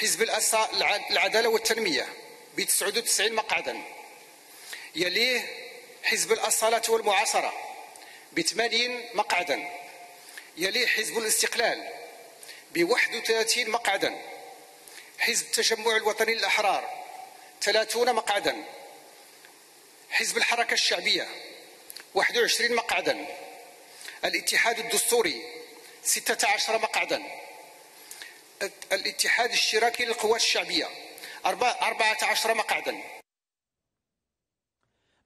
حزب العدالة والتنمية ب 99 مقعدا. يليه حزب الأصالة والمعاصرة ب 80 مقعدا. يليه حزب الاستقلال ب 31 مقعدا. حزب التجمع الوطني للأحرار 30 مقعدا. حزب الحركة الشعبية 21 مقعدا. الاتحاد الدستوري 16 مقعدا. الاتحاد الاشتراكي للقوات الشعبية 14 مقعدا.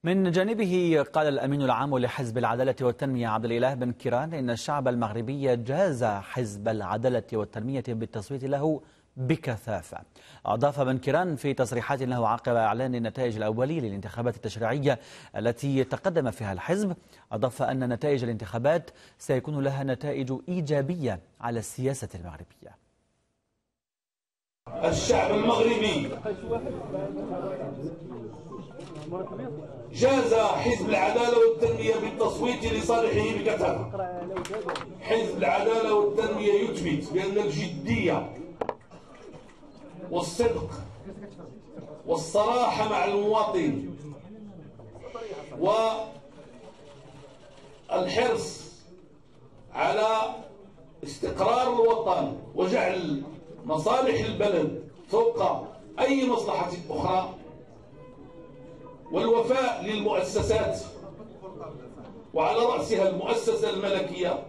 من جانبه قال الأمين العام لحزب العدالة والتنمية عبد الإله بن كيران إن الشعب المغربي جاز حزب العدالة والتنمية بالتصويت له بكثافة. أضاف بن كيران في تصريحات له عقب إعلان النتائج الأولي للانتخابات التشريعية التي تقدم فيها الحزب، أضاف أن نتائج الانتخابات سيكون لها نتائج إيجابية على السياسة المغربية. الشعب المغربي جاز حزب العدالة والتنمية بالتصويت لصالحه بكثافة. حزب العدالة والتنمية يثبت بأن الجدية والصدق والصراحة مع المواطن والحرص على استقرار الوطن وجعل مصالح البلد فوق أي مصلحة أخرى والوفاء للمؤسسات وعلى رأسها المؤسسة الملكية،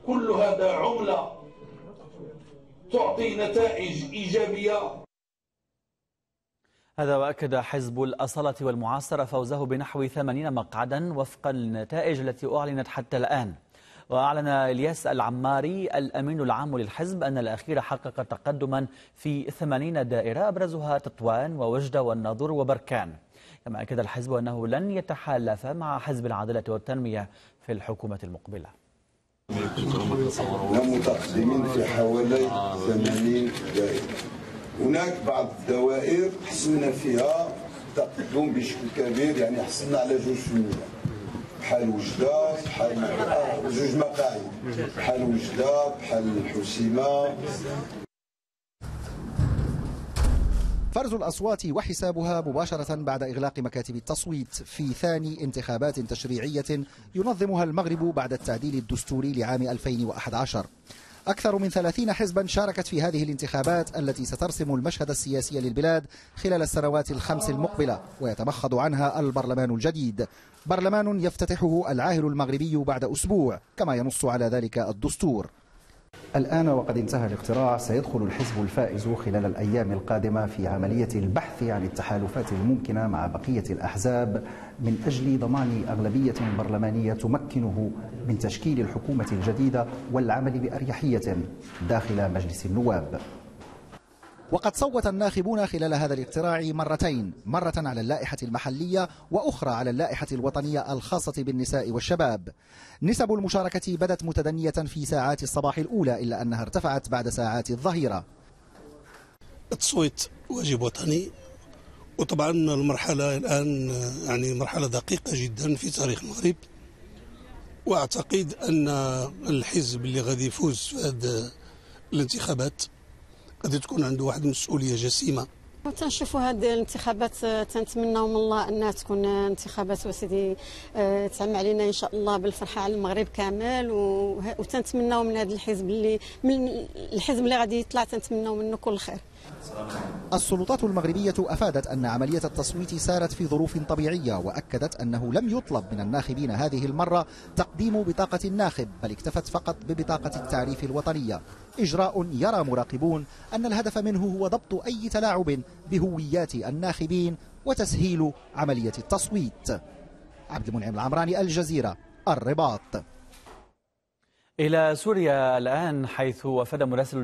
كل هذا عملة تعطي نتائج إيجابية. هذا وأكد حزب الأصالة والمعاصرة فوزه بنحو 80 مقعدا وفقا للنتائج التي أعلنت حتى الآن. وأعلن إلياس العماري الأمين العام للحزب أن الأخير حقق تقدما في 80 دائرة أبرزها تطوان ووجدة والناظور وبركان. كما أكد الحزب أنه لن يتحالف مع حزب العدالة والتنمية في الحكومة المقبلة. متقدمين في حوالي 80 دائرة. هناك بعض الدوائر حصلنا فيها تقدم بشكل كبير، يعني حصلنا على 2%، بحال وجدة، بحال 2 مقاعد، بحال وجدة، بحال الحسيمة. فرز الأصوات وحسابها مباشرة بعد إغلاق مكاتب التصويت في ثاني انتخابات تشريعية ينظمها المغرب بعد التعديل الدستوري لعام 2011. أكثر من 30 حزبا شاركت في هذه الانتخابات التي سترسم المشهد السياسي للبلاد خلال السنوات ال5 المقبلة، ويتمخض عنها البرلمان الجديد، برلمان يفتتحه العاهل المغربي بعد أسبوع كما ينص على ذلك الدستور. الآن وقد انتهى الاقتراع، سيدخل الحزب الفائز خلال الأيام القادمة في عملية البحث عن التحالفات الممكنة مع بقية الأحزاب من أجل ضمان أغلبية برلمانية تمكنه من تشكيل الحكومة الجديدة والعمل بأريحية داخل مجلس النواب. وقد صوت الناخبون خلال هذا الاقتراع مرتين، مرة على اللائحة المحلية وأخرى على اللائحة الوطنية الخاصة بالنساء والشباب. نسب المشاركة بدت متدنية في ساعات الصباح الأولى إلا أنها ارتفعت بعد ساعات الظهيرة. التصويت واجب وطني، وطبعا المرحلة الآن يعني مرحلة دقيقة جدا في تاريخ المغرب، وأعتقد أن الحزب اللي غادي يفوز في هذه الانتخابات غادي تكون عنده واحد المسؤوليه جسيمه. تنشوفوا هذه الانتخابات تنتمناو من الله انها تكون انتخابات وسيدي تعم علينا ان شاء الله بالفرحه على المغرب كامل، وتنتمناو من هذا الحزب اللي غادي يطلع تنتمناو منه كل خير. السلطات المغربية أفادت أن عملية التصويت سارت في ظروف طبيعية، وأكدت أنه لم يطلب من الناخبين هذه المرة تقديم بطاقة الناخب، بل اكتفت فقط ببطاقة التعريف الوطنية، إجراء يرى مراقبون أن الهدف منه هو ضبط أي تلاعب بهويات الناخبين وتسهيل عملية التصويت. عبد المنعم العمراني، الجزيرة، الرباط. إلى سوريا الآن، حيث وفد مراسل